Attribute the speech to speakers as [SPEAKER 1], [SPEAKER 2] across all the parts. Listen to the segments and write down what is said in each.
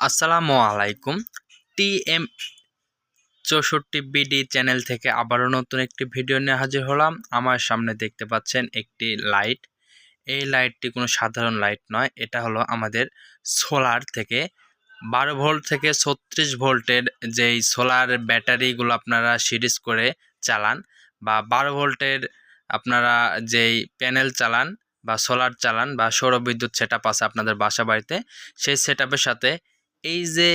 [SPEAKER 1] আসসালামু আলাইকুম। TM ৬৪ BD channel থেকে আবারও নতুন একটি ভিডিও নিয়ে হাজির হলাম। আমার সামনে দেখতে পাচ্ছেন একটি লাইট। এই লাইটটি কোনো সাধারণ লাইট নয়, এটা হলো আমাদের সোলার থেকে ১২ ভোল্ট থেকে ৩৬ ভোল্টের যেই সোলার ব্যাটারিগুলো আপনারা সিরিজ করে চালান বা ১২ ভোল্টের আপনারা যেই প্যানেল চালান বা সোলার চালান বা সৌরবিদ্যুৎ সেটআপ আছে আপনাদের বাসা বাড়িতে, সেই সেটআপের সাথে এই যে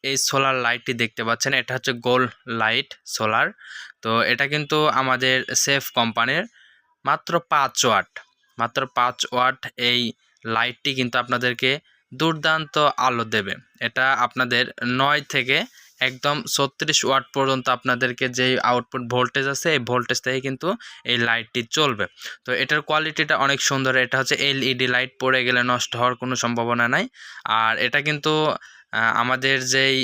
[SPEAKER 1] এই সোলার লাইটটি দেখতে পাচ্ছেন, এটা হচ্ছে গোল লাইট সোলার। তো এটা কিন্তু আমাদের সেফ কোম্পানির মাত্র ৫ ওয়াট, মাত্র ৫ ওয়াট এই লাইটটি কিন্তু আপনাদেরকে দুর্দান্ত আলো দেবে। এটা আপনাদের ৯ থেকে একদম ৩৬ ওয়াট পর্যন্ত আপনাদেরকে যেই আউটপুট ভোল্টেজ আছে এই ভোল্টেজ থেকে কিন্তু এই লাইটটি চলবে। তো এটার কোয়ালিটিটা অনেক সুন্দর। এটা হচ্ছে এলইডি লাইট, পড়ে গেলে নষ্ট হওয়ার কোনো সম্ভাবনা নাই। আর এটা কিন্তু আমাদের যেই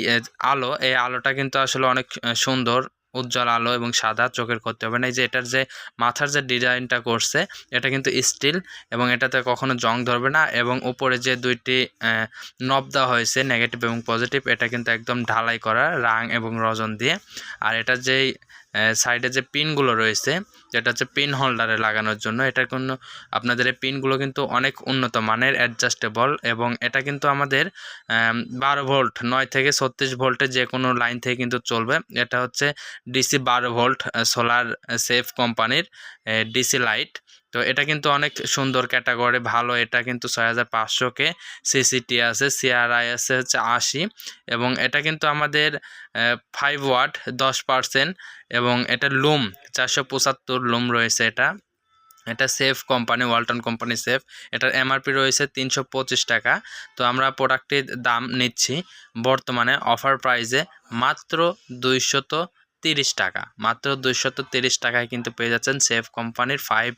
[SPEAKER 1] আলো, এই আলোটা কিন্তু আসলে অনেক সুন্দর, উজ্জ্বল আলো এবং সাদা, চোখের ক্ষতি হবে না। এই যে এটার যে মাথার যে ডিজাইনটা করছে এটা কিন্তু স্টিল এবং এটাতে কখনো জং ধরবে না। এবং উপরে যে দুইটি নব দেওয়া হয়েছে নেগেটিভ এবং পজিটিভ, এটা কিন্তু একদম ঢালাই করা রাং এবং রজন দিয়ে। আর এটার যেই সাইডে যে পিনগুলো রয়েছে, যেটা হচ্ছে পিন হোল্ডারে লাগানোর জন্য, এটার কোনো আপনাদের এই পিনগুলো কিন্তু অনেক উন্নত মানের, অ্যাডজাস্টেবল। এবং এটা কিন্তু আমাদের ১২ ভোল্ট ৯ থেকে ৩৬ ভোল্টের যে কোনো লাইন থেকে কিন্তু চলবে। এটা হচ্ছে ডিসি ১২ ভোল্ট সোলার সেফ কোম্পানির ডিসি লাইট। তো এটা কিন্তু অনেক সুন্দর, ক্যাটাগরি ভালো। এটা কিন্তু ৬৫০০ সিসিটি আছে, সিআরআই আছে হচ্ছে ৮০, এবং এটা কিন্তু আমাদের ৫ ওয়াট ১০%, এবং এটা লুম ৪৭৫ লুম রয়েছে। এটা safe company, Walton company safe. এটার এমআরপি রয়েছে ৩২৫ টাকা। তো আমরা প্রোডাক্টটির দাম নিচ্ছি বর্তমানে অফার প্রাইসে মাত্র ২৩০ টাকা। মাত্র ২৩০ টাকায় কিন্তু পেয়ে যাচ্ছেন সেফ কোম্পানির ৫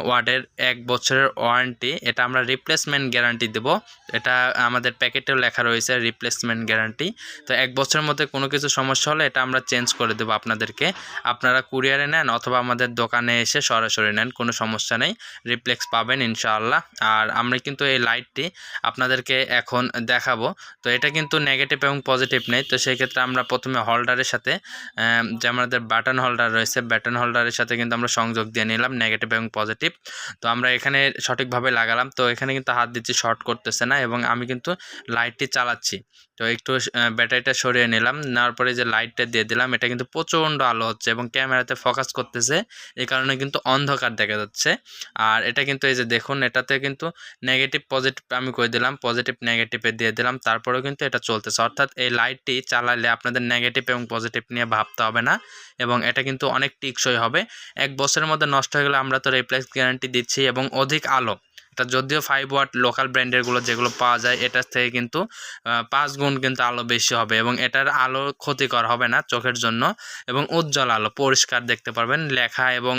[SPEAKER 1] ওয়াটের ১ বছরের ওয়ারেন্টি। এটা আমরা রিপ্লেসমেন্ট গ্যারান্টি দেব। এটা আমাদের প্যাকেটেও লেখা রয়েছে রিপ্লেসমেন্ট গ্যারান্টি। তো ১ বছরের মধ্যে কোনো কিছু সমস্যা হলে এটা আমরা চেঞ্জ করে দেবো আপনাদেরকে। আপনারা কুরিয়ারে নেন অথবা আমাদের দোকানে এসে সরাসরি নেন, কোনো সমস্যা নেই, রিপ্লেক্স পাবেন ইনশাআল্লাহ। আর আমরা কিন্তু এই লাইটটি আপনাদেরকে এখন দেখাবো। তো এটা কিন্তু নেগেটিভ এবং পজিটিভ নেই। তো সেই ক্ষেত্রে আমরা প্রথমে হোল্ডারের সাথে যে আমাদের বাটন হোল্ডার রয়েছে, বাটন হোল্ডারের সাথে কিন্তু আমরা সংযোগ দিয়ে নিলাম নেগেটিভ এবং পজিটিভ। তো আমরা এখানে সঠিকভাবে লাগালাম। তো এখানে কিন্তু হাত দিচ্ছি, শর্ট করতেছে না, এবং আমি কিন্তু লাইটটি চালাচ্ছি। তো একটু ব্যাটারিটা সরিয়ে নিলাম, নেওয়ার পরে যে লাইটটা দিয়ে দিলাম, এটা কিন্তু প্রচণ্ড আলো হচ্ছে এবং ক্যামেরাতে ফোকাস করতেছে, এই কারণে কিন্তু অন্ধকার দেখা যাচ্ছে। আর এটা কিন্তু এই যে দেখুন, এটাতে কিন্তু নেগেটিভ পজিটিভ আমি করে দিলাম, পজিটিভ নেগেটিভে দিয়ে দিলাম, তারপরেও কিন্তু এটা চলতেছে। অর্থাৎ এই লাইটটি চালালে আপনাদের নেগেটিভ এবং পজিটিভ নিয়ে ভাবতে হবে না, এবং এটা কিন্তু অনেক টেকসই হবে। ১ বছরের মধ্যে নষ্ট হয়ে গেলে আমরা তো রিপ্লেস গ্যারান্টি দিচ্ছি। এবং অধিক আলো, এটা যদিও ৫ ওয়াট লোকাল ব্র্যান্ডেরগুলো যেগুলো পাওয়া যায় এটার থেকে কিন্তু ৫ গুণ কিন্তু আলো বেশি হবে, এবং এটার আলো ক্ষতিকর হবে না চোখের জন্য, এবং উজ্জ্বল আলো, পরিষ্কার দেখতে পারবেন। লেখা এবং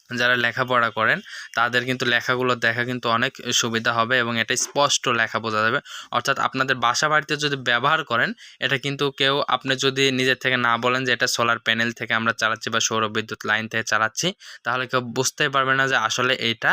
[SPEAKER 1] যারা লেখাপড়া করেন তাদের কিন্তু লেখাগুলো দেখা কিন্তু অনেক সুবিধা হবে, এবং এটা স্পষ্ট লেখা বোঝা যাবে। অর্থাৎ আপনাদের বাসা বাড়িতে যদি ব্যবহার করেন, এটা কিন্তু কেউ, আপনি যদি নিজের থেকে না বলেন যে এটা সোলার প্যানেল থেকে আমরা চালাচ্ছি বা সৌরবিদ্যুৎ লাইন থেকে চালাচ্ছি, তাহলে কেউ বুঝতেই পারবে না যে আসলে এইটা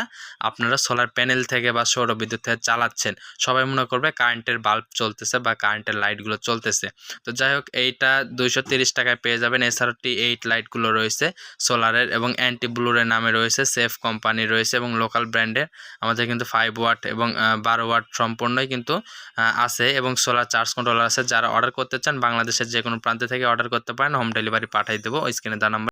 [SPEAKER 1] আপনারা সোলার প্যানেল থেকে বা সৌরবিদ্যুৎ থেকে চালাচ্ছেন। সবাই মনে করবে কারেন্টের বাল্ব চলতেছে বা কারেন্টের লাইটগুলো চলতেছে। তো যাই হোক, এইটা ২৩০ টাকায় পেয়ে যাবেন। এছাড়াও T8 লাইটগুলো রয়েছে সোলারের, এবং অ্যান্টি ব্লুরের নামে রয়েছে, সেফ কোম্পানি রয়েছে, এবং লোকাল ব্র্যান্ডের আমাদের কিন্তু ৫ ওয়াট এবং ১২ ওয়াট সম্পূর্ণই কিন্তু আছে, এবং সোলার চার্জ কন্ট্রোলার আছে। যারা অর্ডার করতে চান বাংলাদেশের যে কোনো প্রান্ত থেকে অর্ডার করতে পারেন, হোম ডেলিভারি পাঠিয়ে দেবো। স্ক্রিনে দেওয়া নাম্বার